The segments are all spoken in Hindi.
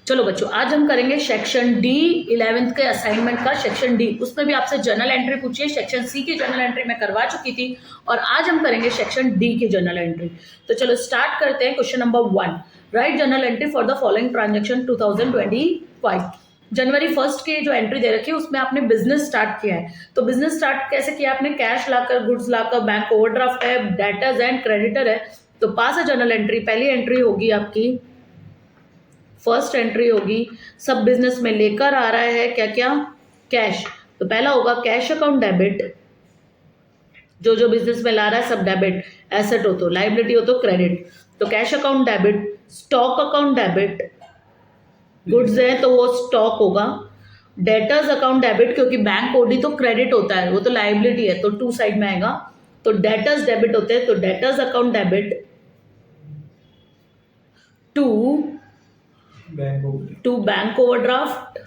चलो बच्चों, आज हम करेंगे सेक्शन डी 11th के असाइनमेंट का सेक्शन डी। उसमें भी आपसे जर्नल एंट्री पूछी है। सेक्शन सी की जर्नल एंट्री मैं करवा चुकी थी और आज हम करेंगे सेक्शन डी की जर्नल एंट्री। तो चलो स्टार्ट करते हैं। Question number 1, right journal entry for the following transaction 2025। जनवरी 1 की जो एंट्री दे रखी है उसमें आपने बिजनेस स्टार्ट किया है। तो बिजनेस स्टार्ट कैसे किया आपने? कैश लाकर, गुड्स लाकर, बैंक ओवरड्राफ्ट है, डेटर्स एंड क्रेडिटर है। तो पास है जर्नल एंट्री। पहली एंट्री होगी आपकी, फर्स्ट एंट्री होगी, सब बिजनेस में लेकर आ रहा है क्या क्या? कैश। तो पहला होगा कैश अकाउंट डेबिट, जो जो बिजनेस में ला रहा है सब डेबिट। एसेट हो तो लाइबिलिटी हो तो क्रेडिट। तो cash account debit, stock account debit, goods है तो वो स्टॉक होगा। डेटर्स अकाउंट डेबिट, क्योंकि बैंक ओडी तो क्रेडिट होता है, वो तो लाइबिलिटी है, तो टू साइड में आएगा। तो डेटर्स डेबिट होते हैं, तो debtors account debit to bank overdraft,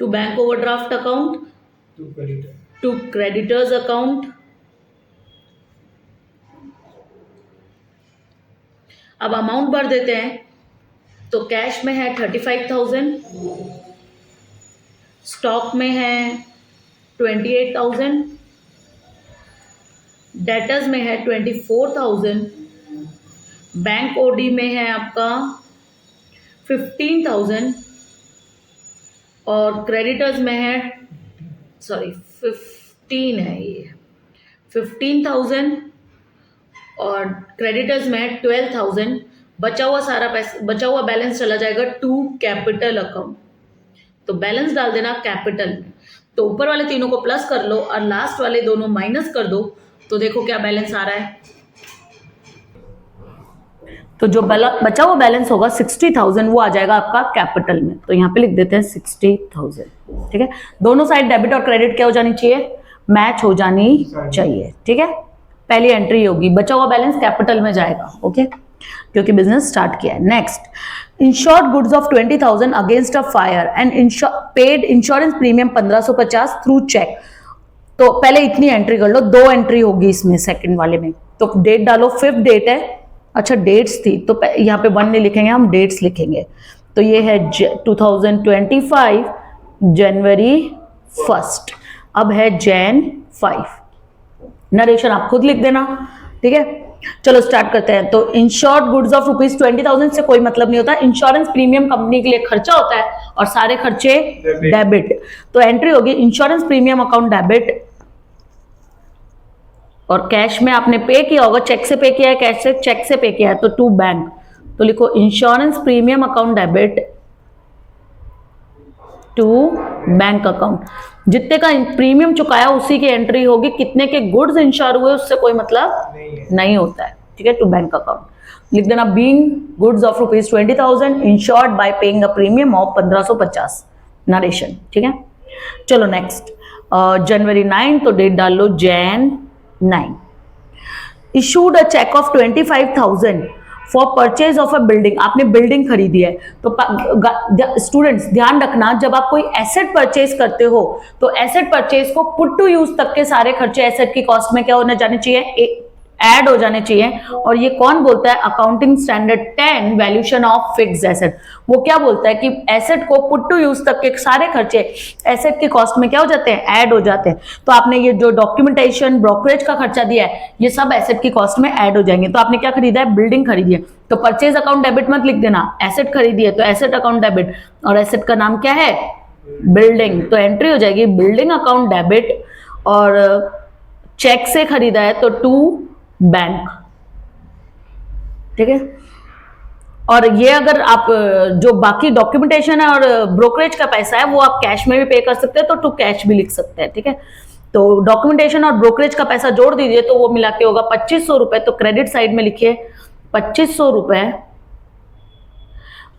to bank overdraft account, to creditors account. अब अमाउंट भर देते हैं। तो कैश में है 35,000, स्टॉक में है 28,000, डेटर्स में है 24,000, बैंक ओडी में है आपका 15,000 और क्रेडिटर्स में है 15 है, ये 15,000 और क्रेडिटर्स में है 12,000। बचा हुआ सारा पैसा, बचा हुआ बैलेंस चला जाएगा टू कैपिटल अकाउंट। तो बैलेंस डाल देना कैपिटल में। तो ऊपर वाले तीनों को प्लस कर लो और लास्ट वाले दोनों माइनस कर दो। तो देखो क्या बैलेंस आ रहा है। तो जो बचा हुआ बैलेंस होगा 60,000 वो आ जाएगा आपका कैपिटल में। तो यहाँ पे लिख देते हैं 60,000। ठीक है, दोनों साइड डेबिट और क्रेडिट क्या हो जानी चाहिए? मैच हो जानी चाहिए। ठीक है, पहली एंट्री होगी, बचा हुआ बैलेंस कैपिटल में जाएगा। ओके, क्योंकि बिजनेस स्टार्ट किया है। Next, insured goods of 20,000 against a fire and paid insurance premium 1550 through cheque. तो पहले इतनी एंट्री कर लो, दो एंट्री होगी इसमें सेकंड वाले में। तो डेट डालो, 5th डेट है। अच्छा, डेट्स थी तो यहाँ पे 1 नहीं लिखेंगे, हम डेट्स लिखेंगे। तो ये है 2025 जनवरी 1। अब है Jan 5। नरेशन आप खुद लिख देना। ठीक है, चलो स्टार्ट करते हैं। तो इंश्योर्ड गुड्स ऑफ ₹20,000 से कोई मतलब नहीं होता। इंश्योरेंस प्रीमियम कंपनी के लिए खर्चा होता है और सारे खर्चे डेबिट। तो एंट्री होगी इंश्योरेंस प्रीमियम अकाउंट डेबिट और कैश में आपने पे किया होगा, चेक से पे किया है, कैश से, चेक से पे किया है, तो टू बैंक। तो लिखो insurance premium account debit to bank account. जितने का प्रीमियम चुकाया उसी की एंट्री होगी, कितने के गुड्स इंश्योर हुए उससे कोई मतलब नहीं होता है। ठीक है, टू बैंक अकाउंट लिख देना। Being goods of ₹20,000 insured by paying a premium of 1550। Narration. ठीक है, चलो नेक्स्ट, जनवरी 9, तो डेट डाल लो Jan 9। Issued a cheque of 25,000 for purchase of a building. आपने बिल्डिंग खरीदी है। तो स्टूडेंट्स ध्यान रखना, जब आप कोई एसेट परचेज करते हो तो एसेट परचेज को पुट टू यूज तक के सारे खर्चे एसेट की कॉस्ट में क्या होने जाने चाहिए? ऐड हो जाने चाहिए। और ये कौन बोलता है? Accounting standard 10 valuation of fixed asset. वो क्या बोलता है कि एसेट को पुट टू यूज तक के सारे खर्चे एसेट की कॉस्ट में क्या हो जाते हैं? ऐड हो जाते हैं। तो आपने ये जो डॉक्यूमेंटेशन, ब्रोकरेज का खर्चा दिया है, ये सब एसेट की कॉस्ट में ऐड हो जाएंगे। तो आपने क्या खरीदा है? बिल्डिंग खरीदी है। तो परचेज अकाउंट डेबिट मत लिख देना, एसेट खरीदी है तो एसेट अकाउंट डेबिट, और एसेट का नाम क्या है? बिल्डिंग। तो एंट्री हो जाएगी बिल्डिंग अकाउंट डेबिट, और चेक से खरीदा है तो टू बैंक। ठीक है, और ये अगर आप जो बाकी डॉक्यूमेंटेशन है और ब्रोकरेज का पैसा है वो आप कैश में भी पे कर सकते हैं, तो टू कैश भी लिख सकते हैं। ठीक है, तो डॉक्यूमेंटेशन और ब्रोकरेज का पैसा जोड़ दीजिए तो वो मिला के होगा 2,500 रुपए। तो क्रेडिट साइड में लिखिए 2,500 रुपए।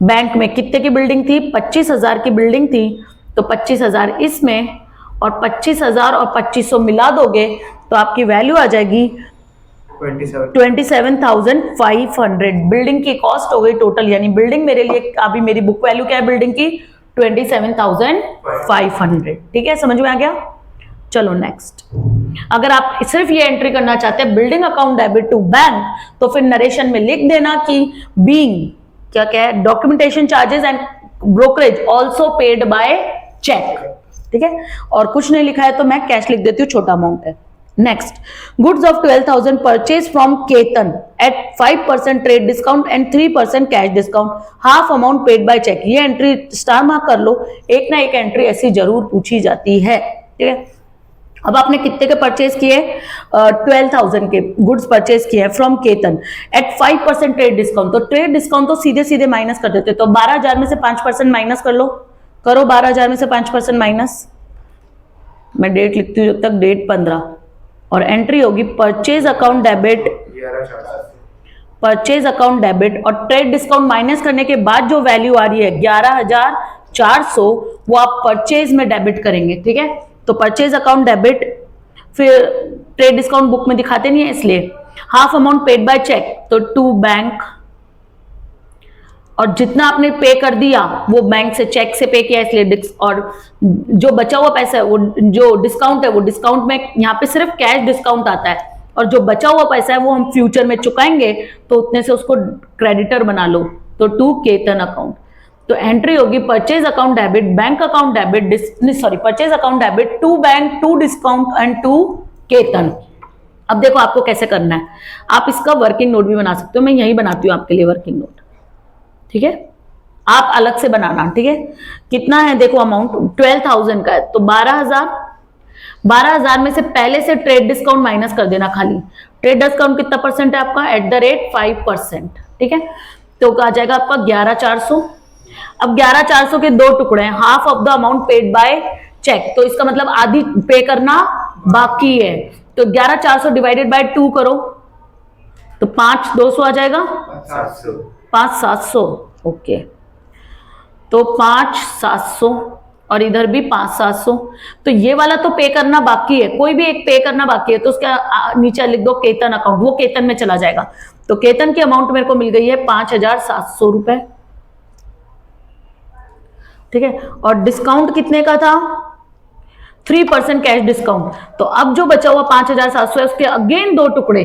बैंक में कितने की बिल्डिंग थी? 25,000 की बिल्डिंग थी। तो 25,000 इसमें और 25,000 और 2,500 मिला दोगे तो आपकी वैल्यू आ जाएगी 27,500। बिल्डिंग की कॉस्ट हो गई टोटल, यानी बिल्डिंग मेरे लिए अभी मेरी बुक वैल्यू क्या है बिल्डिंग की? 27,500। ठीक है, समझ में आ गया? चलो नेक्स्ट, अगर आप सिर्फ ये एंट्री करना चाहते हैं building account debit to bank, तो फिर नरेशन में लिख देना कि बीइंग क्या क्या है, documentation charges and brokerage also paid by cheque, ठीक है। और कुछ नहीं लिखा है तो मैं कैश लिख देती हूँ, छोटा अमाउंट है। Next, goods of 12,000 purchase from Ketan at 5% trade discount and 3% cash discount, half amount paid by cheque. ये एंट्री स्टार मार्क कर लो, एक ना एक एंट्री ऐसी जरूर पूछी जाती है, ठीक है। अब आपने कितने के परचेज किए, 12,000 के गुड्स परचेज किए from Ketan at 5% trade discount. तो ट्रेड डिस्काउंट तो सीधे सीधे माइनस कर देते, तो 12,000 में से 5% माइनस कर लो, करो 12,000 में से 5% माइनस। मैं डेट लिखती हूँ जब तक, डेट 15, और एंट्री होगी purchase account debit, purchase account debit, और ट्रेड डिस्काउंट माइनस करने के बाद जो वैल्यू आ रही है 11,400, वो आप परचेज में डेबिट करेंगे, ठीक है। तो परचेज अकाउंट डेबिट, फिर ट्रेड डिस्काउंट बुक में दिखाते नहीं है इसलिए, half amount paid by cheque तो टू बैंक, और जितना आपने पे कर दिया वो बैंक से चेक से पे किया इसलिए, और जो बचा हुआ पैसा है वो जो डिस्काउंट है वो डिस्काउंट में यहाँ पे सिर्फ कैश डिस्काउंट आता है, और जो बचा हुआ पैसा है वो हम फ्यूचर में चुकाएंगे तो उतने से उसको क्रेडिटर बना लो, तो टू केतन अकाउंट। तो एंट्री होगी purchase account debit, bank account debit, sorry purchase account debit to bank, to discount and to Ketan. अब देखो आपको कैसे करना है, आप इसका वर्किंग नोट भी बना सकते हो, मैं यही बनाती हूँ आपके लिए वर्किंग नोट, ठीक है। आप अलग से बनाना, ठीक है। कितना है देखो अमाउंट 12,000 का है, तो 12,000 में से पहले से ट्रेड डिस्काउंट माइनस कर देना खाली। ट्रेड डिस्काउंट कितना परसेंट है आपका, @5%, ठीक है। तो आ जाएगा आपका 11,400। अब 11,400 के दो टुकड़े हैं, half of the amount paid by cheque, तो इसका मतलब आधी पे करना बाकी है, तो 11,400 डिवाइडेड बाय 2 करो तो 5,200 आ जाएगा, 5,700, ओके। तो 5,700 और इधर भी 5,700, तो ये वाला तो पे करना बाकी है, कोई भी एक पे करना बाकी है, तो उसका नीचे लिख दो केतन अकाउंट, वो केतन में चला जाएगा। तो केतन की अमाउंट मेरे को मिल गई है 5,700 रुपए, ठीक है। और डिस्काउंट कितने का था, 3% कैश डिस्काउंट। तो अब जो बचा हुआ 5,700 है उसके अगेन दो टुकड़े,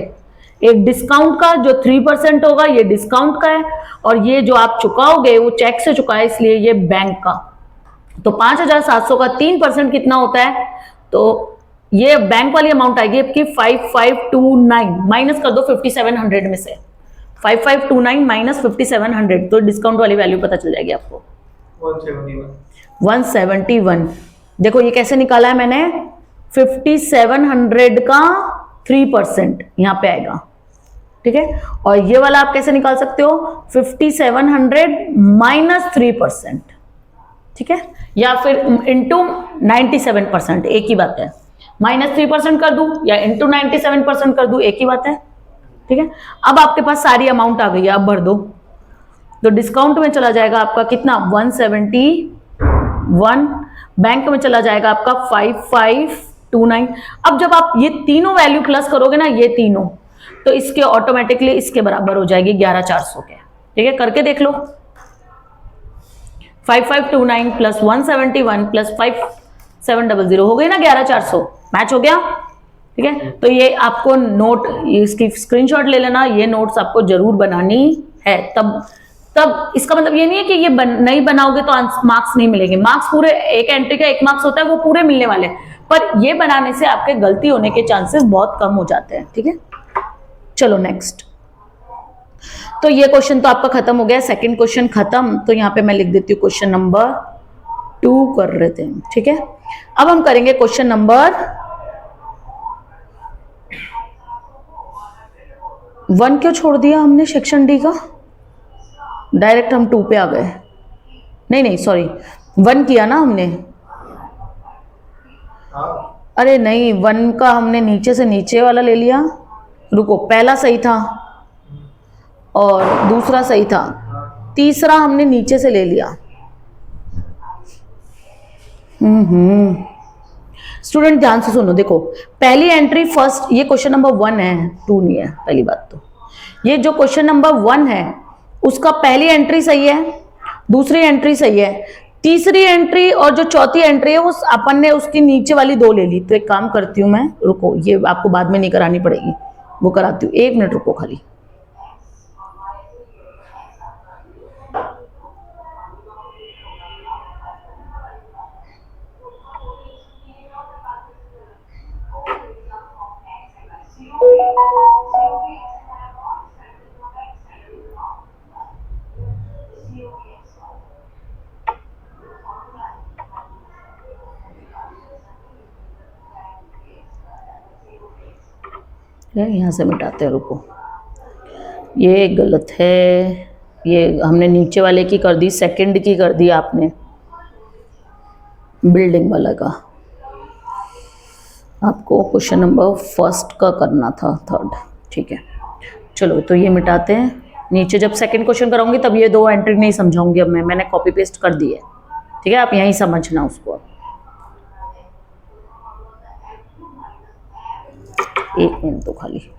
एक डिस्काउंट का जो 3% होगा, ये डिस्काउंट का है, और ये जो आप चुकाओगे वो चेक से चुकाए इसलिए ये बैंक का। तो 5,700 का 3% कितना होता है, तो ये बैंक वाली अमाउंट आएगी आपकी 5,529, माइनस कर दो 5,700 में से, 5,529 माइनस 5,700, तो डिस्काउंट वाली वैल्यू पता चल जाएगी आपको 171। देखो ये कैसे निकाला है मैंने, 5,700 का 3% यहां पे आएगा, ठीक है। और ये वाला आप कैसे निकाल सकते हो, 5,700 माइनस 3%, ठीक है, या फिर इंटू 97%, एक ही बात है। माइनस 3% कर दूं या इंटू 97% कर दूं, एक ही बात है, ठीक है। अब आपके पास सारी अमाउंट आ गई है, आप भर दो। तो डिस्काउंट में चला जाएगा आपका कितना, 171, बैंक में चला जाएगा आपका 5,529। अब जब आप ये तीनों वैल्यू प्लस करोगे ना, ये तीनों, तो इसके ऑटोमेटिकली इसके बराबर हो जाएगी 11,400 के, ठीक है। करके देख लो, 5,529 प्लस 171 प्लस 5,700 हो गई ना 11,400, मैच हो गया, ठीक है। तो ये आपको नोट, इसकी स्क्रीनशॉट ले लेना, ये नोट्स आपको जरूर बनानी है, तब इसका मतलब ये नहीं है कि ये नहीं बनाओगे तो मार्क्स नहीं मिलेंगे। मार्क्स पूरे, एक एंट्री का 1 मार्क्स होता है, वो पूरे मिलने वाले, पर ये बनाने से आपके गलती होने के चांसेस बहुत कम हो जाते हैं, ठीक है। चलो नेक्स्ट, तो ये क्वेश्चन तो आपका खत्म हो गया, सेकंड क्वेश्चन खत्म। तो यहाँ पे मैं लिख देती हूँ क्वेश्चन नंबर 2 कर रहे थे, ठीक है। अब हम करेंगे क्वेश्चन नंबर 1। क्यों छोड़ दिया हमने सेक्शन डी का, डायरेक्ट हम 2 पे आ गए। नहीं सॉरी, 1 किया ना हमने, अरे नहीं 1 का हमने नीचे से नीचे वाला ले लिया, रुको, पहला सही था और दूसरा सही था, तीसरा हमने नीचे से ले लिया। स्टूडेंट ध्यान से सुनो, देखो पहली एंट्री फर्स्ट, ये क्वेश्चन नंबर 1 है, 2 नहीं है। पहली बात तो ये जो क्वेश्चन नंबर 1 है उसका पहली एंट्री सही है, दूसरी एंट्री सही है, तीसरी एंट्री और जो चौथी एंट्री है वो अपन ने उसकी नीचे वाली 2 ले ली। तो एक काम करती हूँ मैं, रुको, ये आपको बाद में नहीं करानी पड़ेगी, वो कराती हूँ, 1 मिनट रुको खाली। यहाँ से मिटाते हैं, रुको, ये गलत है, ये हमने नीचे वाले की कर दी, सेकंड की कर दी आपने, बिल्डिंग वाला का। आपको क्वेश्चन नंबर फर्स्ट का करना था, थर्ड, ठीक है। चलो तो ये मिटाते हैं। नीचे जब सेकंड क्वेश्चन कराऊंगी तब ये 2 एंट्री नहीं समझाऊंगी, अब मैंने कॉपी पेस्ट कर दी है, ठीक है, आप यहीं समझना उसको। एक मिनट तो खाली,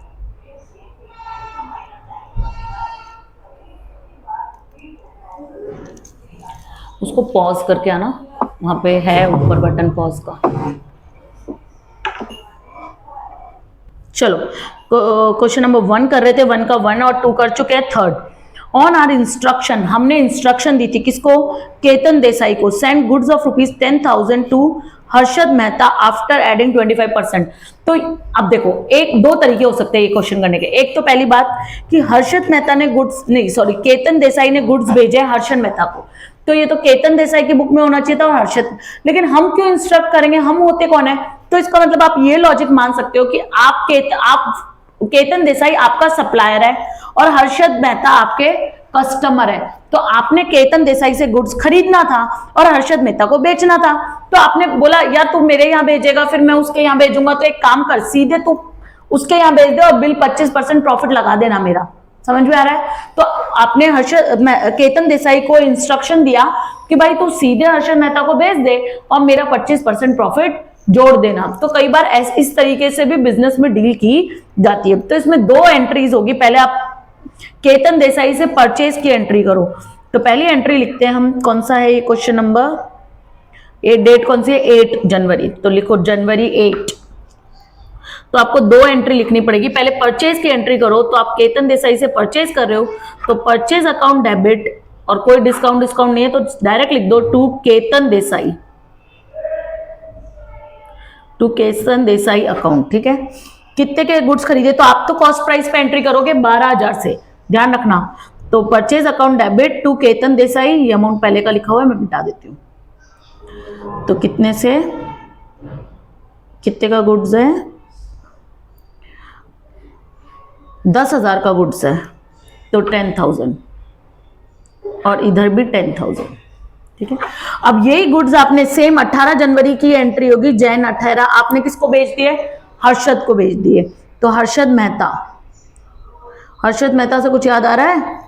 उसको पॉज करके आना, वहां पे है ऊपर बटन पॉज का। चलो क्वेश्चन नंबर 1 कर रहे थे, 1 का 1 और 2 कर चुके हैं, थर्ड। ऑन आर इंस्ट्रक्शन, हमने इंस्ट्रक्शन दी थी किसको, केतन देसाई को, send goods of ₹10,000 to Harshad Mehta after adding 25%। तो अब देखो, 2 तरीके हो सकते हैं ये क्वेश्चन करने के। एक तो पहली बात कि हर्षद मेहता ने गुड्स नहीं, सॉरी, केतन देसाई ने गुड्स भेजे हर्षद मेहता को, तो ये तो केतन देसाई की बुक में होना चाहिए था और हर्षद, लेकिन हम क्यों इंस्ट्रक्ट करेंगे, हम होते कौन है? तो इसका मतलब आप ये लॉजिक मान सकते हो कि आप केतन देसाई आपका सप्लायर है और हर्षद मेहता आपके कस्टमर है। तो आपने केतन देसाई से गुड्स खरीदना था और हर्षद मेहता को बेचना था। तो आपने बोला यार तू मेरे यहाँ भेजेगा, फिर मैं उसके यहाँ भेजूंगा, तो एक काम कर, सीधे तू उसके यहाँ भेज दे और बिल 25% प्रॉफिट लगा देना मेरा। समझ में आ रहा है? तो आपने केतन देसाई को इंस्ट्रक्शन दिया कि भाई तू सीधे हर्षद मेहता को भेज दे और मेरा 25% प्रॉफिट जोड़ देना। तो कई बार इस तरीके से भी बिजनेस में डील की जाती है। तो इसमें 2 एंट्रीज होगी। पहले आप केतन देसाई से परचेज की एंट्री करो। तो पहली एंट्री लिखते हैं हम, कौन सा है ये क्वेश्चन नंबर, ये डेट कौन सी है, 8 जनवरी। तो लिखो जनवरी 8। तो आपको 2 एंट्री लिखनी पड़ेगी। पहले परचेज की एंट्री करो। तो आप केतन देसाई से परचेज कर रहे हो तो परचेज अकाउंट डेबिट, और कोई डिस्काउंट नहीं है तो डायरेक्ट लिख दो to Ketan Desai, to Ketan Desai account. ठीक है, कितने के गुड्स खरीदे, तो आप तो कॉस्ट प्राइस पे एंट्री करोगे 12,000 से, ध्यान रखना। तो purchase account debit to Ketan Desai, ये अमाउंट पहले का लिखा हुआ है, मैं मिटा देती हूं। तो कितने से कितने का गुड्स है, 10,000 का गुड्स है तो 10,000, और इधर भी 10,000। ठीक है, अब यही गुड्स आपने सेम 18 जनवरी की एंट्री होगी, जैन 18, आपने किसको बेच दिए, हर्षद को बेच दिए। तो हर्षद मेहता, हर्षद मेहता से कुछ याद आ रहा है?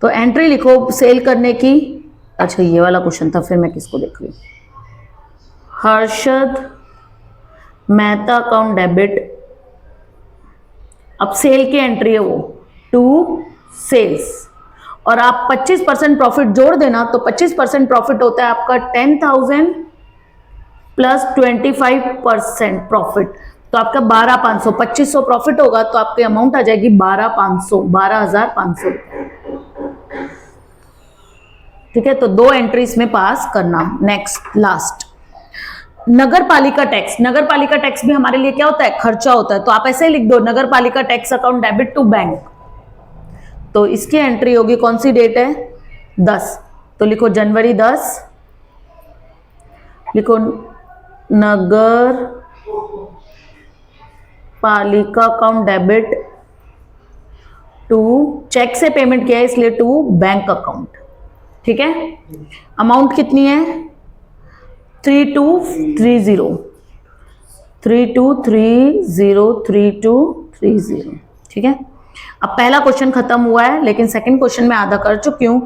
तो एंट्री लिखो सेल करने की। अच्छा ये वाला क्वेश्चन था, फिर मैं किसको देख रही हूं, हर्षद मेहता अकाउंट डेबिट। अब सेल की एंट्री है वो टू सेल्स, और आप 25% प्रॉफिट जोड़ देना। तो 25% प्रॉफिट होता है आपका 10,000 प्लस 25% प्रॉफिट, तो आपका 12,500, 2,500 प्रॉफिट होगा तो आपकी अमाउंट आ जाएगी 12,500, 12,500। ठीक है, तो 2 एंट्री इसमें पास करना। नेक्स्ट लास्ट, नगर पालिका टैक्स। नगर पालिका टैक्स भी हमारे लिए क्या होता है, खर्चा होता है। तो आप ऐसे ही लिख दो, Nagar Palika tax account debit to bank. तो इसकी एंट्री होगी, कौन सी डेट है, 10। तो लिखो जनवरी 10, लिखो नगर पालिका अकाउंट डेबिट टू, चेक से पेमेंट किया है इसलिए टू बैंक अकाउंट। ठीक है, अमाउंट कितनी है, 3230, 3230। ठीक है, अब पहला क्वेश्चन खत्म हुआ है, लेकिन सेकंड क्वेश्चन में आधा कर चुकी हूं,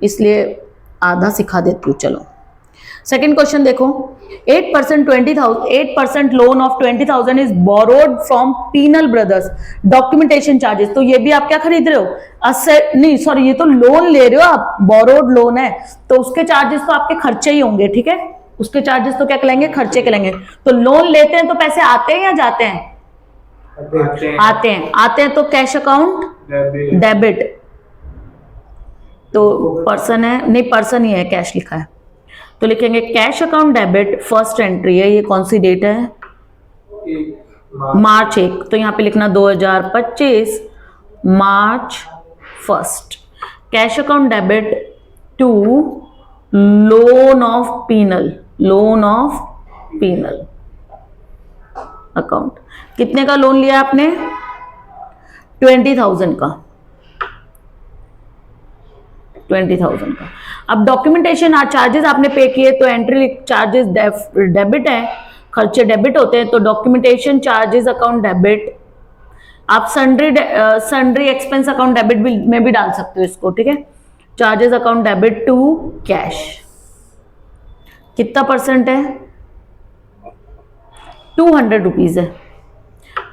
इसलिए आधा सिखा देती हूँ। चलो, सेकंड क्वेश्चन देखो, 8% loan of 20,000 is borrowed from Pinal brothers, documentation charges. तो ये भी आप क्या खरीद रहे हो, असेट नहीं, सॉरी, ये तो लोन ले रहे हो आप, बोरोड लोन है, तो उसके चार्जेस तो आपके खर्चे ही होंगे, ठीक है, उसके चार्जेस तो क्या कहलाएंगे, खर्चे कहलाएंगे। तो लोन लेते हैं तो पैसे आते हैं या जाते हैं, आते हैं, तो कैश अकाउंट डेबिट, तो पर्सन है, नहीं पर्सन ही है, कैश लिखा है, तो लिखेंगे cash account debit, first entry है, ये कौन सी डेट है, मार्च 1, तो यहां पे लिखना 2025 March 1, cash account debit to loan of Pinal, loan of Pinal account. कितने का लोन लिया आपने, 20,000 का, 20,000 का। अब डॉक्यूमेंटेशन चार्जेस आपने पे किए, तो एंट्री चार्जेस डेबिट है, खर्चे डेबिट होते हैं, तो डॉक्यूमेंटेशन चार्जेस अकाउंट डेबिट। आप सन्ड्री एक्सपेंस अकाउंट डेबिट में भी डाल सकते हो इसको, ठीक है, charges account debit to cash. कितना परसेंट है, 200 रुपीज है,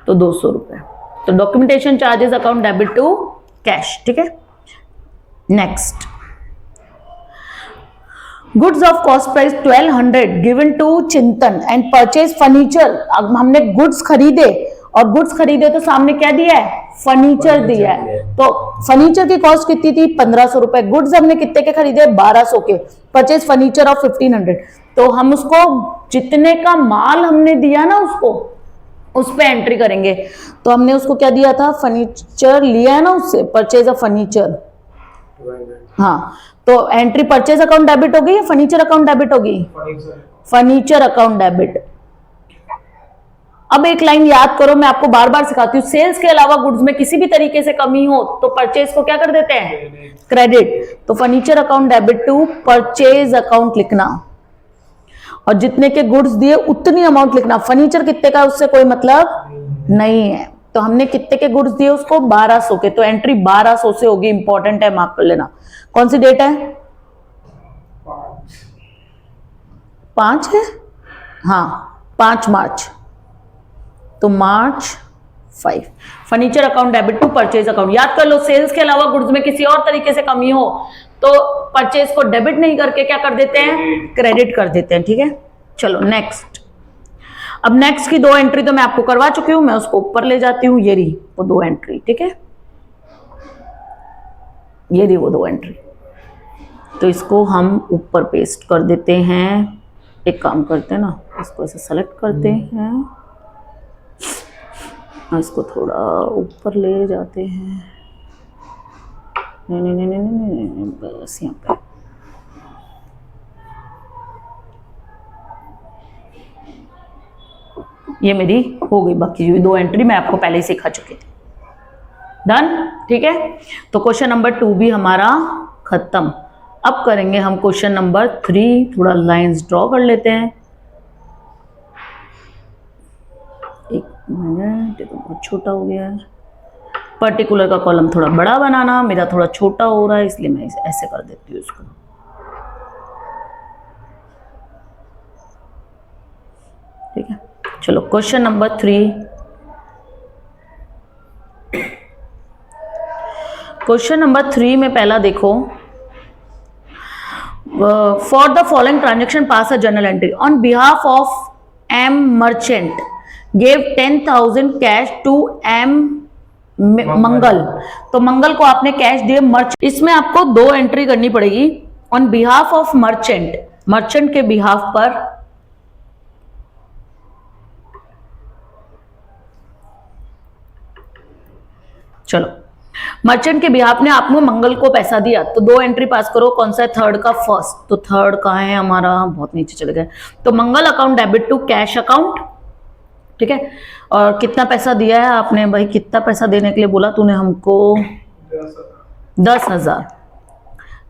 तो 200 रुपए, तो documentation charges account debit to cash, ठीक है। Next, goods of cost price 1200 given to Chintan and purchase furniture. अब हमने गुड्स खरीदे, और गुड्स खरीदे तो सामने क्या दिया है, फर्नीचर दिया है, तो फर्नीचर की कॉस्ट कितनी थी, 1500 रुपए, गुड्स हमने कितने के खरीदे, 1200 के, परचेज फर्नीचर ऑफ 1500, तो हम उसको जितने का माल हमने दिया ना उसको, उस पे एंट्री करेंगे। तो हमने उसको क्या दिया था, फर्नीचर लिया है ना उससे, परचेज ऑफ फर्नीचर, हाँ, तो एंट्री परचेज अकाउंट डेबिट होगी या फर्नीचर अकाउंट डेबिट होगी, फर्नीचर अकाउंट डेबिट। अब एक लाइन याद करो, मैं आपको बार बार सिखाती हूँ, सेल्स के अलावा गुड्स में किसी भी तरीके से कमी हो तो परचेज को क्या कर देते हैं, क्रेडिट, तो furniture account debit to purchase account लिखना, और जितने के गुड्स दिए उतनी अमाउंट लिखना, फर्नीचर कितने का उससे कोई मतलब नहीं है, तो हमने कितने के गुड्स दिए उसको, 1200 के, तो एंट्री 1200 से होगी, इंपॉर्टेंट है, मार्क कर लेना। कौन सी डेट है, 5 है, हाँ 5 मार्च, तो March 5, furniture account debit to purchase account. याद कर लो, सेल्स के अलावा गुड्स में किसी और तरीके से कमी हो तो परचेज को डेबिट नहीं करके क्या कर देते हैं, क्रेडिट कर देते हैं, ठीक है। चलो नेक्स्ट, अब नेक्स्ट की 2 एंट्री तो मैं आपको करवा चुकी हूं, मैं उसको ऊपर ले जाती हूं, ये रही वो 2 एंट्री, ठीक है, ये रही वो 2 एंट्री, तो इसको हम ऊपर पेस्ट कर देते हैं। एक काम करते हैं ना, इसको ऐसे सेलेक्ट करते हैं, इसको थोड़ा ऊपर ले जाते हैं, नहीं, बस यहाँ पे, ये मेरी हो गई, बाकी 2 एंट्री मैं आपको पहले ही सिखा चुकी थी, डन, ठीक है। तो क्वेश्चन नंबर 2 भी हमारा खत्म। अब करेंगे हम क्वेश्चन नंबर 3, थोड़ा लाइंस ड्रॉ कर लेते हैं, एक मिनट, ये तो बहुत छोटा हो गया है, पर्टिकुलर का कॉलम थोड़ा बड़ा बनाना, मेरा थोड़ा छोटा हो रहा है, इसलिए मैं ऐसे कर देती हूँ इसको, ठीक है। चलो क्वेश्चन नंबर 3, क्वेश्चन नंबर 3 में पहला देखो, for the following transaction pass a journal entry on behalf of M merchant gave 10,000 cash to M Mangal, तो मंगल को आपने कैश दिए मर्चेंट, इसमें आपको 2 एंट्री करनी पड़ेगी, on behalf of merchant, merchant के बिहाफ पर, चलो मर्चेंट के बिहाफ ने आपको मंगल को पैसा दिया, तो 2 एंट्री पास करो, कौन सा है, थर्ड का फर्स्ट, तो थर्ड कहाँ है हमारा, बहुत नीचे चले गए, तो Mangal account debit to cash account, ठीक है। और कितना पैसा दिया है आपने, भाई कितना पैसा देने के लिए बोला तूने हमको, 10,000,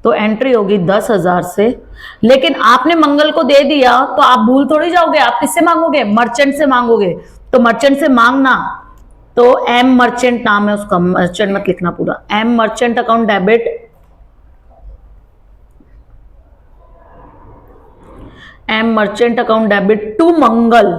तो एंट्री होगी 10,000 से, लेकिन आपने मंगल को दे दिया तो आप भूल थोड़ी जाओगे, आप किससे मांगोगे, मर्चेंट से मांगोगे, तो मर्चेंट से मांगना, तो एम मर्चेंट नाम है उसका, मर्चेंट मत लिखना पूरा, M merchant account debit, M merchant account debit to Mangal,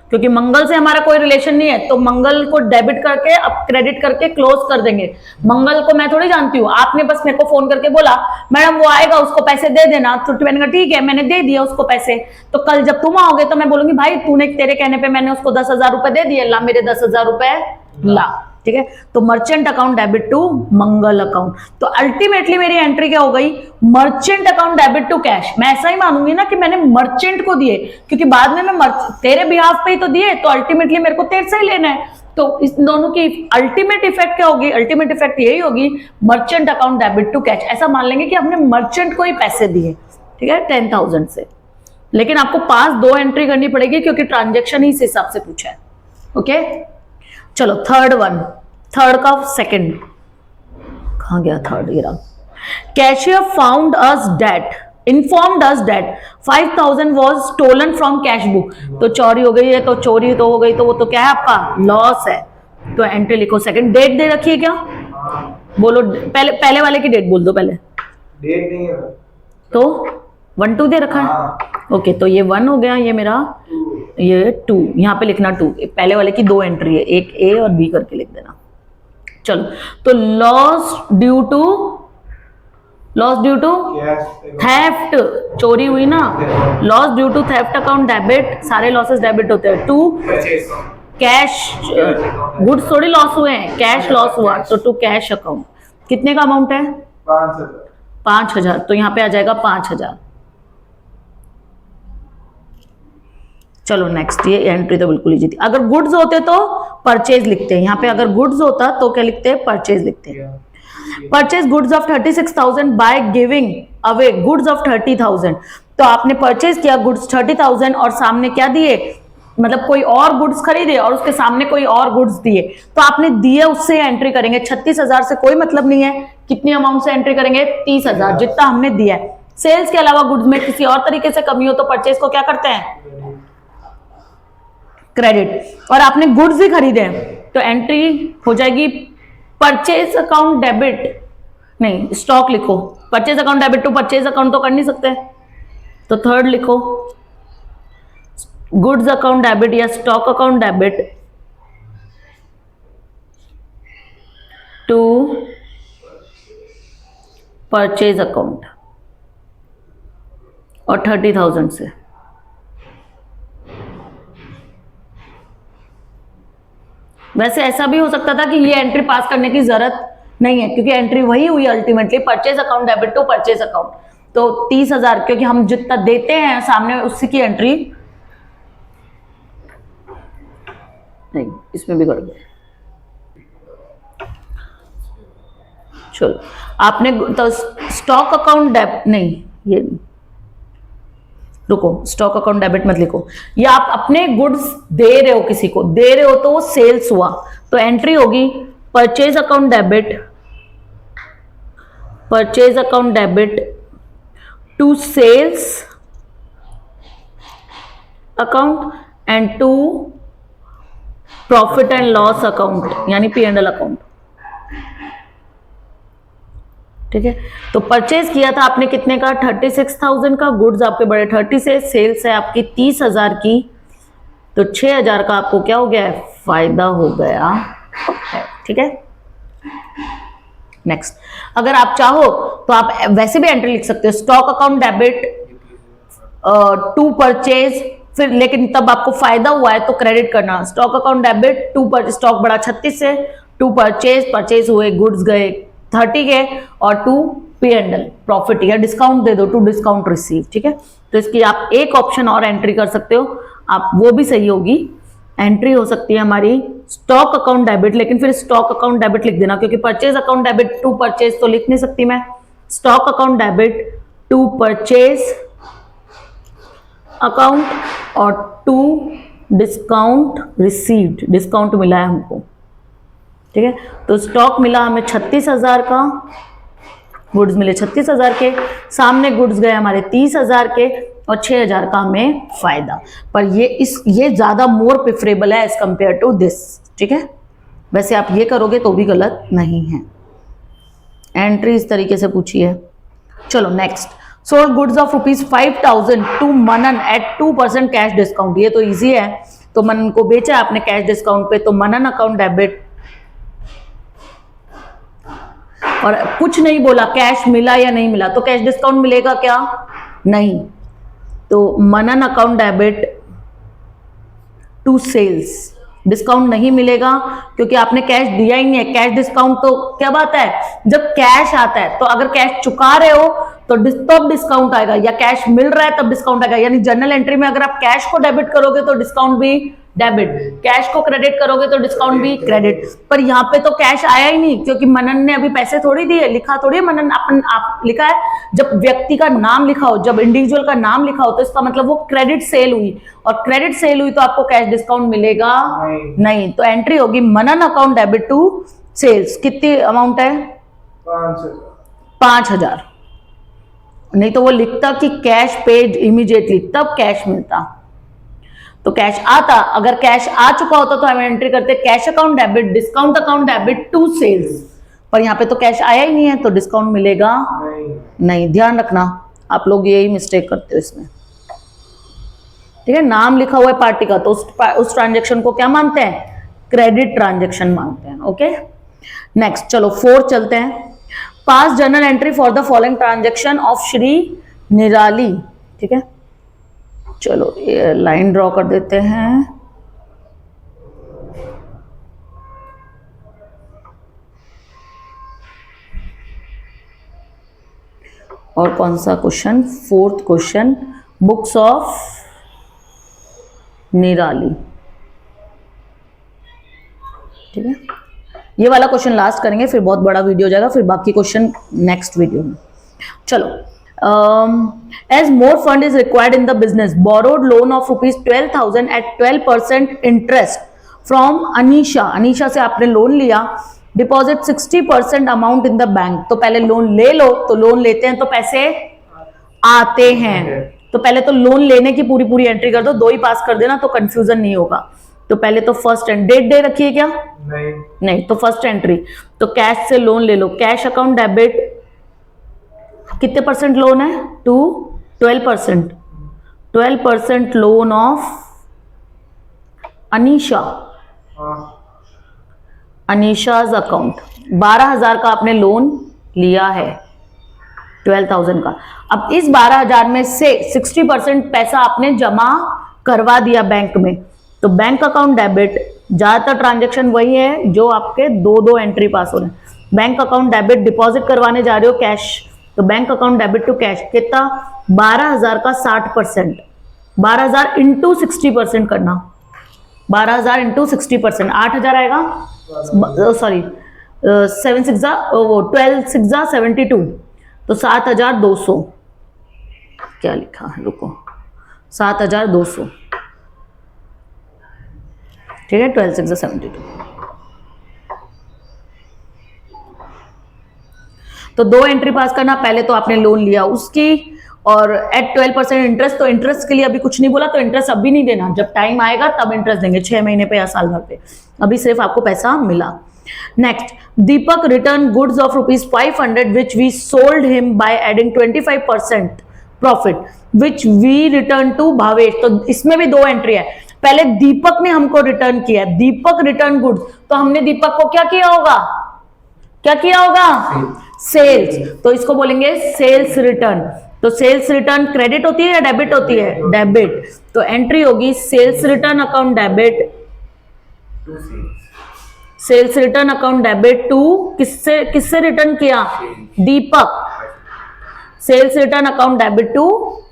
क्योंकि मंगल से हमारा कोई रिलेशन नहीं है, तो मंगल को डेबिट करके अब क्रेडिट करके क्लोज कर देंगे। मंगल को मैं थोड़ी जानती हूँ, आपने बस मेरे को फोन करके बोला मैडम वो आएगा उसको पैसे दे देना, तो मैंने कहा ठीक है, मैंने दे दिया उसको पैसे। तो कल जब तुम आओगे तो मैं बोलूंगी भाई तूने, तेरे कहने पे मैंने उसको 10,000 रुपए दे दिए, ला मेरे 10,000 रुपए ला। ठीक है, तो merchant account debit to Mangal account. तो अल्टीमेटली मेरी एंट्री क्या हो गई, merchant account debit to cash. मैं ऐसा ही मानूंगी ना कि मैंने मर्चेंट को दिए, क्योंकि बाद में मैं तेरे बिहाफ पे ही तो दिए, तो अल्टीमेटली मेरे को तेरे से ही लेना है। तो इस दोनों की अल्टीमेट इफेक्ट क्या होगी, अल्टीमेट इफेक्ट यही होगी, merchant account debit to cash. ऐसा मान लेंगे कि हमने मर्चेंट को ही पैसे दिए, ठीक है, 10,000 से। लेकिन आपको पास 2 एंट्री करनी पड़ेगी क्योंकि ट्रांजेक्शन ही इस हिसाब से पूछा है। ओके, चलो थर्ड का सेकंड कहां गया, थर्ड ये रहा। Cashier found us date, informed us date 5,000 was stolen from cash book. तो चोरी हो गई है, तो चोरी तो हो गई, तो वो तो क्या है आपका लॉस है। तो एंट्री लिखो सेकंड। डेट दे रखी है क्या, बोलो, पहले वाले की डेट बोल दो पहले। डेट नहीं है तो 1 2 दे रखा है। ओके, तो ये 1 हो गया, ये मेरा ये 2, यहाँ पे लिखना 2। पहले वाले की 2 एंट्री है, एक ए और बी करके लिख देना। चलो, तो लॉस ड्यू टू थेफ्ट, चोरी हुई ना, loss due to theft account debit, सारे लॉसेस डेबिट होते हैं। टू कैश, गुड्स थोड़ी लॉस हुए हैं, कैश लॉस हुआ, तो टू कैश अकाउंट। कितने का अमाउंट है, 5,000, तो यहाँ पे आ जाएगा 5,000। चलो नेक्स्ट, ये एंट्री तो बिल्कुल इजी थी। अगर गुड्स होते तो परचेज लिखते हैं, यहाँ पे अगर गुड्स होता तो क्या लिखते हैं, परचेज लिखते हैं। Purchase goods of 36,000 by giving away goods of 30,000। तो आपने परचेज किया गुड्स 30,000 और सामने क्या दिए, मतलब कोई और गुड्स खरीदे और उसके सामने कोई और गुड्स दिए, तो आपने दिए उससे एंट्री करेंगे। 36,000 से कोई मतलब नहीं है, कितनी अमाउंट से एंट्री करेंगे, 30,000, जितना हमने दिया है। सेल्स के अलावा गुड्स में किसी और तरीके से कमी हो तो परचेज को क्या करते हैं, क्रेडिट। और आपने गुड्स ही खरीदे हैं तो एंट्री हो जाएगी परचेज अकाउंट डेबिट, नहीं स्टॉक लिखो, purchase account debit to purchase account तो कर नहीं सकते, तो थर्ड लिखो, गुड्स अकाउंट डेबिट या stock account debit to purchase account और 30,000 से। वैसे ऐसा भी हो सकता था कि ये एंट्री पास करने की जरूरत नहीं है, क्योंकि एंट्री वही हुई ultimately, purchase account debit to purchase account. तो 30,000, क्योंकि हम जितना देते हैं सामने उसी की एंट्री नहीं, इसमें भी गड़बड़। चलो, आपने तो स्टॉक अकाउंट डेबिट नहीं, ये रुको, स्टॉक अकाउंट डेबिट मत लिखो, या आप अपने गुड्स दे रहे हो, किसी को दे रहे हो तो वो सेल्स हुआ, तो एंट्री होगी purchase account debit to sales account and to profit and loss account, यानी P&L अकाउंट। ठीक है, तो परचेज किया था आपने कितने का, 36,000 का, गुड्स आपके बड़े 30 से, सेल्स है आपकी 30,000 की, तो 6,000 का आपको क्या हो गया है, फायदा हो गया है। ठीक है, नेक्स्ट, अगर आप चाहो तो आप वैसे भी एंट्री लिख सकते हो, stock account debit to purchase, फिर लेकिन तब आपको फायदा हुआ है तो क्रेडिट करना, stock account debit to stock बढ़ा 36 से, टू परचेज हुए, गुड्स गए 30 के, और टू P&L प्रॉफिट या डिस्काउंट दे दो, टू डिस्काउंट रिसीव। ठीक है, तो इसकी आप एक ऑप्शन और एंट्री कर सकते हो, आप वो भी सही होगी। एंट्री हो सकती है हमारी स्टॉक अकाउंट डेबिट, लेकिन फिर स्टॉक अकाउंट डेबिट लिख देना, क्योंकि purchase account debit to purchase तो लिख नहीं सकती मैं, stock account debit to purchase account और टू डिस्काउंट रिसीव्ड, डिस्काउंट मिला है हमको। ठीक है, तो स्टॉक मिला हमें 36,000 का, गुड्स मिले 36,000 के, सामने गुड्स गए हमारे 30,000 के, और 6,000 का हमें फायदा। पर ये ज्यादा मोर प्रेफरेबल है एज कंपेयर टू दिस। ठीक है, वैसे आप ये करोगे तो भी गलत नहीं है। एंट्री इस तरीके से पूछी है। चलो next, sold goods of ₹5,000 to Manan at 2% cash discount. ये तो इजी है, तो मनन को बेचा आपने कैश डिस्काउंट पे, तो मनन अकाउंट डेबिट, और कुछ नहीं बोला कैश मिला या नहीं मिला, तो कैश डिस्काउंट मिलेगा क्या? नहीं, तो Manan account debit to sales, discount नहीं मिलेगा क्योंकि आपने कैश दिया ही नहीं है। कैश डिस्काउंट तो क्या बात है, जब कैश आता है, तो अगर कैश चुका रहे हो तो तब डिस्काउंट आएगा, या कैश मिल रहा है तब डिस्काउंट आएगा। यानी जर्नल एंट्री में अगर आप कैश को डेबिट करोगे तो डिस्काउंट भी डेबिट, कैश को क्रेडिट करोगे तो डिस्काउंट भी क्रेडिट। पर यहाँ पे तो कैश आया ही नहीं, क्योंकि मनन ने अभी पैसे थोड़ी दिए, लिखा थोड़ी है मनन, आप लिखा है। जब व्यक्ति का नाम लिखा हो, जब इंडिविजुअल का नाम लिखा हो, तो इसका मतलब वो क्रेडिट सेल हुई, और क्रेडिट सेल हुई तो आपको कैश डिस्काउंट मिलेगा नहीं। तो एंट्री होगी मनन अकाउंट डेबिट टू सेल्स। कितनी अमाउंट है? 5,000। नहीं तो वो लिखता कि कैश पेड इमीडिएटली, तब कैश मिलता। तो कैश आता, अगर कैश आ चुका होता तो हम एंट्री करते cash account debit discount account debit to sales, पर यहाँ पे तो कैश आया ही नहीं है, तो डिस्काउंट मिलेगा नहीं। ध्यान रखना, आप लोग यही मिस्टेक करते हो इसमें, ठीक है। नाम लिखा हुआ है पार्टी का, तो उस ट्रांजेक्शन को क्या मानते हैं? क्रेडिट ट्रांजेक्शन मानते हैं। ओके, नेक्स्ट चलो 4 चलते हैं। पास journal entry for the following transaction of Shri निराली, ठीक है। चलो ये लाइन ड्रॉ कर देते हैं। और कौन सा question? 4th question, books of निराली, ठीक है। ये वाला क्वेश्चन लास्ट करेंगे, फिर बहुत बड़ा वीडियो हो जाएगा, फिर बाकी क्वेश्चन नेक्स्ट वीडियो में। चलो, as more fund is required in the business, borrowed loan of ₹12,000 at 12% interest from Anisha। Anisha से आपने लोन लिया, deposit 60% amount in the bank. तो पहले लोन ले लो, तो लोन लेते हैं तो पैसे आते हैं, तो पहले तो लोन लेने की पूरी एंट्री कर दो, 2 ही पास कर देना तो कंफ्यूजन नहीं होगा। तो पहले तो फर्स्ट डेट दे रखी है क्या? नहीं, तो फर्स्ट एंट्री, तो कैश से लोन ले लो, कैश अकाउंट डेबिट, कितने परसेंट लोन है? 12%, 12% लोन ऑफ अनीशा, अनीशाज अकाउंट। 12,000 का आपने लोन लिया है, 12,000 का। अब इस 12,000 में से 60% पैसा आपने जमा करवा दिया बैंक में, तो बैंक अकाउंट डेबिट, ज्यादातर ट्रांजेक्शन वही है जो आपके 2 एंट्री पास हो रहे हैं। बैंक अकाउंट डेबिट, डिपॉजिट करवाने जा रहे हो कैश, तो bank account debit to cash, कितना? 12,000 का 60%, 12,000 इंटू 60% करना, 12,000 इंटू 60%, 8,000 आएगा। सॉरी 7 6 वो 12 6 72, तो 7,200, क्या लिखा है, रुको, 7,200, ठीक है। 12 6 72, तो 2 एंट्री पास करना। पहले तो आपने लोन लिया उसकी, और एट 12% इंटरेस्ट, तो इंटरेस्ट के लिए अभी कुछ नहीं बोला, तो इंटरेस्ट अभी नहीं देना, जब टाइम आएगा तब इंटरेस्ट देंगे, 6 महीने पे या साल भर पे। अभी सिर्फ आपको पैसा मिला। Next, Deepak return goods of ₹500 which we sold him by adding 25% profit which we return to Bhavesh. तो इसमें भी 2 एंट्री है। पहले दीपक ने हमको रिटर्न किया, दीपक रिटर्न गुड्स, तो हमने दीपक को क्या किया होगा? क्या किया होगा? सेल्स, तो इसको बोलेंगे सेल्स रिटर्न। तो सेल्स रिटर्न क्रेडिट होती है या डेबिट होती है? डेबिट। तो एंट्री होगी sales return account debit, sales return account debit to, किससे रिटर्न किया? Deepak. Sales return account debit to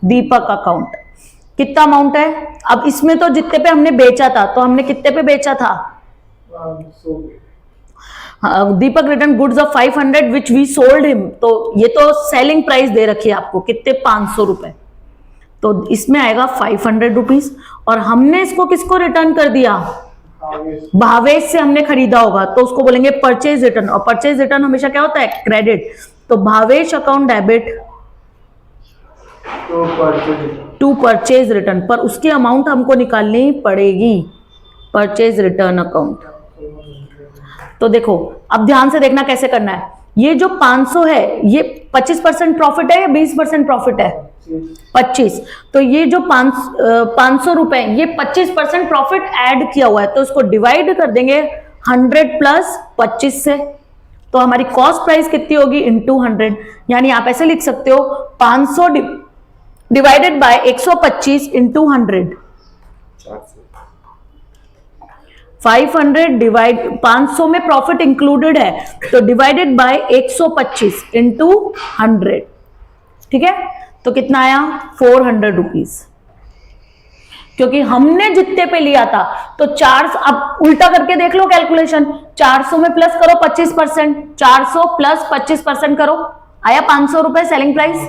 Deepak account. कितना अमाउंट है? अब इसमें तो जितने पे हमने बेचा था, तो हमने कितने पे बेचा था? Deepak return goods of 500 which we sold him, तो ये तो सेलिंग प्राइस दे रखी है आपको, कितने? 500 रुपए। तो इसमें आएगा 500 रुपीज, और हमने इसको किसको रिटर्न कर दिया? भावेश से हमने खरीदा होगा, तो उसको बोलेंगे परचेज रिटर्न, और परचेज रिटर्न हमेशा क्या होता है? क्रेडिट। तो Bhavesh account debit to purchase return, पर उसकी अमाउंट हमको निकालनी पड़ेगी, परचेज रिटर्न अकाउंट। तो देखो, अब ध्यान से देखना कैसे करना है। ये जो 500 है ये 25% प्रॉफिट है या 20% प्रॉफिट है? 25। तो ये जो 500 रुपए ये 25% प्रॉफिट ऐड किया हुआ है, तो इसको डिवाइड कर देंगे 100 प्लस 25 से, तो हमारी कॉस्ट प्राइस कितनी होगी? इनटू 100। यानी आप ऐसे लिख सकते हो 500 डिवाइडेड बाय 125 इंटू 100, 500 डिवाइड 500 में प्रॉफिट इंक्लूडेड है, तो डिवाइडेड बाय 125 इंटू 100, ठीक है? तो कितना आया? 400 रुपीज, क्योंकि हमने जितने पे लिया था तो 400, अब उल्टा करके देख लो कैलकुलेशन, 400 में प्लस करो 25%, 400 प्लस 25% करो, आया 500 रुपए सेलिंग प्राइस।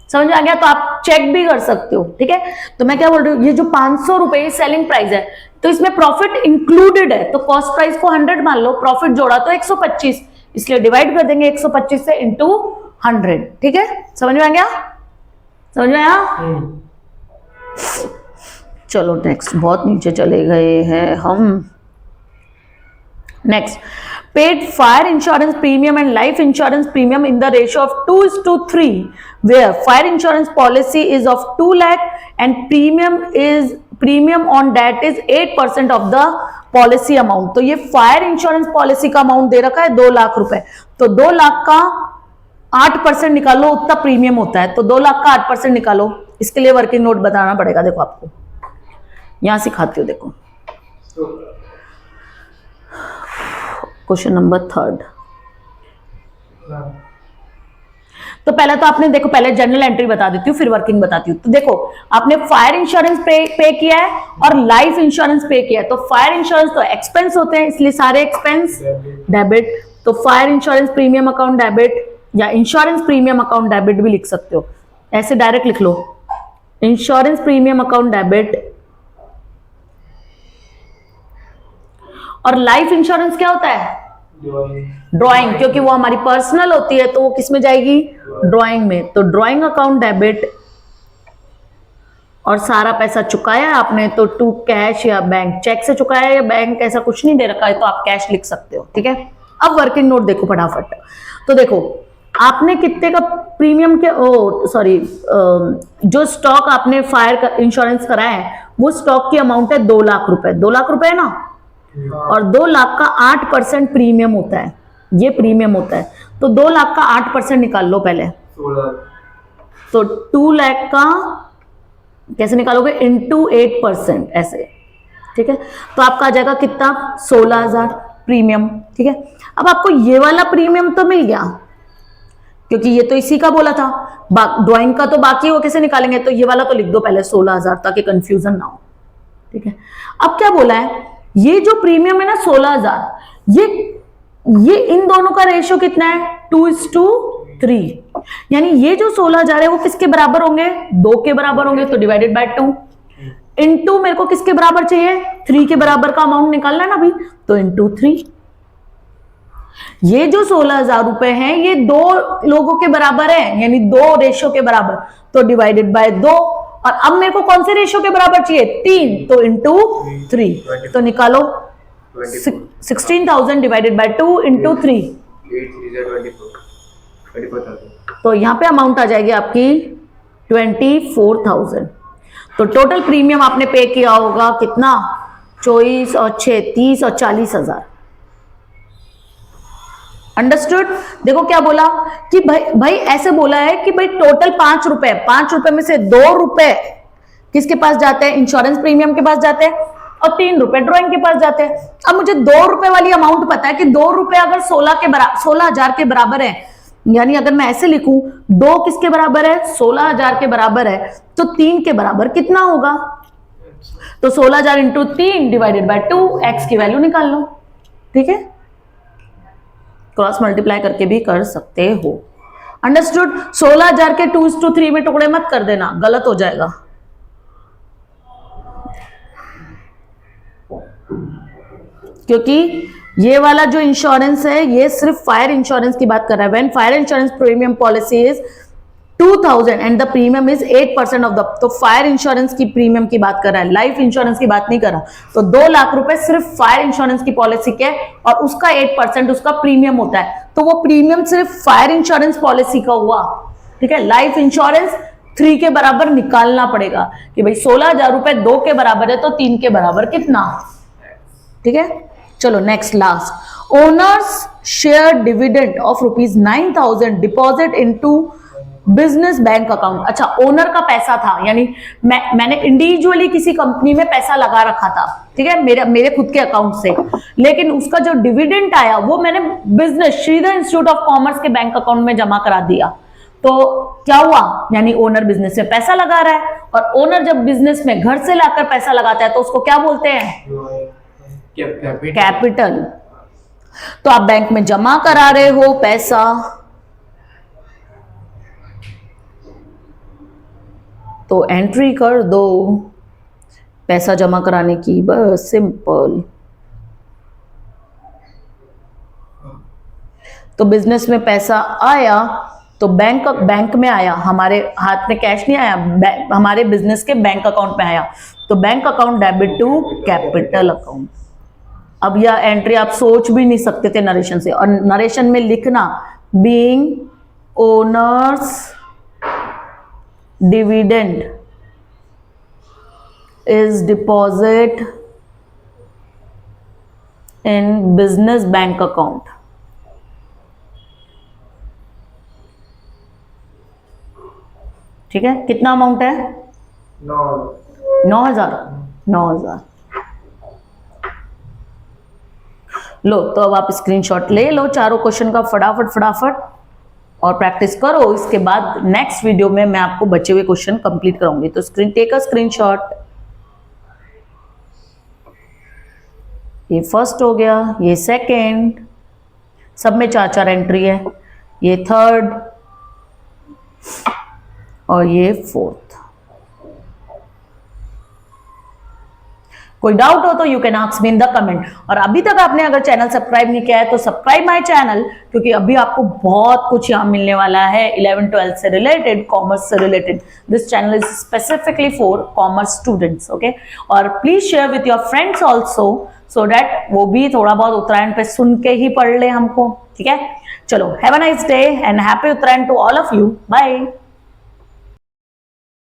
समझ में आ गया? तो आप चेक भी कर सकते हो, ठीक है? तो मैं क्या बोल रही हूँ, ये जो 500 रुपए सेलिंग प्राइस है, तो इसमें प्रॉफिट इंक्लूडेड है, तो कॉस्ट प्राइस को 100 मान लो, प्रॉफिट जोड़ा तो 125, इसलिए डिवाइड कर देंगे 125 से इंटू 100, ठीक है? समझ में आ गया? समझ में आया? चलो नेक्स्ट, बहुत नीचे चले गए हैं हम। Next, paid fire insurance premium and life insurance premium in the ratio of 2:3, where fire insurance policy is of 2 lakh and premium on that is 8% of the policy amount। तो ये फायर इंश्योरेंस पॉलिसी का अमाउंट दे रखा है 2 लाख रुपए, तो 2 लाख का 8% निकालो, उतना प्रीमियम होता है, तो 2 लाख का 8% निकालो। इसके लिए वर्किंग नोट बताना पड़ेगा, देखो आपको यहां सिखाती हूँ, देखो क्वेश्चन नंबर 3। तो पहले तो आपने देखो, पहले जनरल एंट्री बता देती हूँ फिर वर्किंग बताती हूँ। तो देखो आपने फायर इंश्योरेंस पे किया है और लाइफ इंश्योरेंस पे किया है, तो फायर इंश्योरेंस तो एक्सपेंस होते हैं, इसलिए सारे एक्सपेंस डेबिट, तो fire insurance premium account debit, या इंश्योरेंस प्रीमियम अकाउंट डेबिट भी लिख सकते हो, ऐसे डायरेक्ट लिख लो, इंश्योरेंस प्रीमियम अकाउंट डेबिट। और लाइफ इंश्योरेंस क्या होता है? ड्राइंग, क्योंकि वो हमारी पर्सनल होती है, तो वो किस में जाएगी? ड्राइंग में, तो ड्राइंग अकाउंट डेबिट। और सारा पैसा चुकाया है आपने, तो टू कैश या बैंक, चेक से चुकाया है या बैंक, ऐसा कुछ नहीं दे रखा है, तो आप कैश लिख सकते हो, ठीक है? अब वर्किंग नोट देखो फटाफट। तो देखो आपने कितने का प्रीमियम के जो स्टॉक आपने फायर इंश्योरेंस कराया है, वो स्टॉक की अमाउंट है 2 लाख रुपए, 2 लाख रुपए है ना, और 2 लाख का 8% प्रीमियम होता है, ये प्रीमियम होता है, तो 2 लाख का 8% निकाल लो पहले, तो 2 लाख का कैसे निकालोगे? इंटू 8%, ऐसे, ठीक है? तो आपका आ जाएगा कितना? 16,000 प्रीमियम, ठीक है? अब आपको ये वाला प्रीमियम तो मिल गया, क्योंकि ये तो इसी का बोला था, ड्राइंग का तो बाकी, वो कैसे निकालेंगे? तो ये वाला तो लिख दो पहले 16,000, ताकि कंफ्यूजन ना हो, ठीक है? अब क्या बोला है, ये जो प्रीमियम है ना 16,000, ये इन दोनों का रेशियो कितना है? 2:3, यानी ये जो 16,000 है वो किसके बराबर होंगे? 2 के बराबर होंगे, तो डिवाइडेड बाय 2 इंटू मेरे को किसके बराबर चाहिए? 3 के बराबर का अमाउंट निकालना है ना अभी, तो इंटू 3। ये जो 16,000 रुपए हैं ये 2 लोगों के बराबर है, यानी 2 रेशियो के बराबर, तो डिवाइडेड बाय 2। और अब मेरे को कौन से रेशियो के बराबर चाहिए? 3, तो इंटू 3, तो निकालो 16,000 डिवाइडेड बाय 2 इंटू 3, तो यहां पे अमाउंट आ जाएगी आपकी 24,000। तो टोटल प्रीमियम आपने पे किया होगा कितना? 24 और 6 30 और 40,000। अंडरस्टूड? देखो क्या बोला कि भाई ऐसे बोला है कि भाई टोटल 5 रुपए, 5 रुपए में से 2 रुपए किसके पास जाते हैं? इंश्योरेंस प्रीमियम के पास जाते हैं, और 3 रुपए ड्राइंग के पास जाते हैं। अब मुझे 2 रुपए वाली अमाउंट पता है कि 2 रुपए अगर 16,000 के बराबर है, यानी अगर मैं ऐसे लिखूं 2 किसके बराबर है? 16,000 के बराबर है, तो 3 के बराबर कितना होगा? तो 16,000 इंटू 3 डिवाइडेड बाय 2, एक्स की वैल्यू निकाल लो, ठीक है? क्रॉस मल्टीप्लाई करके भी कर सकते हो। अंडरस्टूड? 16,000 के 2:3 में टुकड़े मत कर देना, गलत हो जाएगा। क्योंकि ये वाला जो इंश्योरेंस है ये सिर्फ फायर इंश्योरेंस की बात कर रहा है। When fire insurance premium policy is 2000 and the premium is 8% of the, तो फायर इंश्योरेंस की प्रीमियम की बात कर रहा है, लाइफ इंश्योरेंस की बात नहीं कर रहा। तो 2 लाख रुपए सिर्फ फायर इंश्योरेंस की पॉलिसी के, और उसका 8% उसका प्रीमियम होता है। तो वो प्रीमियम सिर्फ फायर इंश्योरेंस पॉलिसी का हुआ, ठीक है। लाइफ इंश्योरेंस 3 के बराबर निकालना पड़ेगा कि भाई 16,000 रुपए 2 के बराबर है तो 3 के बराबर कितना, ठीक है। चलो next last, owners share dividend of ₹9,000 deposit into business bank account. अच्छा, ओनर का पैसा था, यानी मैंने इंडिविजुअली किसी कंपनी में पैसा लगा रखा था, ठीक है, मेरे खुद के अकाउंट से, लेकिन उसका जो डिविडेंड आया वो मैंने business Shridhar institute of commerce के बैंक अकाउंट में जमा करा दिया। तो क्या हुआ, यानी ओनर बिजनेस में पैसा लगा रहा है, और ओनर जब बिजनेस में घर से लाकर पैसा लगाता है तो उसको क्या बोलते हैं, कैपिटल। तो आप बैंक में जमा करा रहे हो पैसा, तो एंट्री कर दो पैसा जमा कराने की, बस सिंपल। तो बिजनेस में पैसा आया तो बैंक में आया, हमारे हाथ में कैश नहीं आया, हमारे बिजनेस के बैंक अकाउंट में आया, तो bank account debit to capital account. अब यह एंट्री आप सोच भी नहीं सकते थे नरेशन से, और नरेशन में लिखना being owners dividend is deposit in business bank account। ठीक है, कितना अमाउंट है, 9,000। लो, तो अब आप स्क्रीनशॉट ले लो चारों क्वेश्चन का फटाफट और प्रैक्टिस करो। इसके बाद नेक्स्ट वीडियो में मैं आपको बचे हुए क्वेश्चन कंप्लीट कराऊंगी। तो टेक अ स्क्रीनशॉट। ये फर्स्ट हो गया, ये सेकंड, सब में 4-4 एंट्री है, ये थर्ड और ये फोर्थ। कोई डाउट हो तो you can ask me in the comment. और अभी तक आपने अगर चैनल सब्सक्राइब नहीं किया है तो सब्सक्राइब माय चैनल, क्योंकि अभी आपको बहुत कुछ यहाँ मिलने वाला है 11-12 से रिलेटेड, कॉमर्स से related. This channel is specifically for commerce students, okay. और please share with your friends also, so that वो भी थोड़ा बहुत उत्तरायण पे सुन के ही पढ़ ले हमको, ठीक है। चलो, have a nice day and happy Uttarayan to all of you, bye.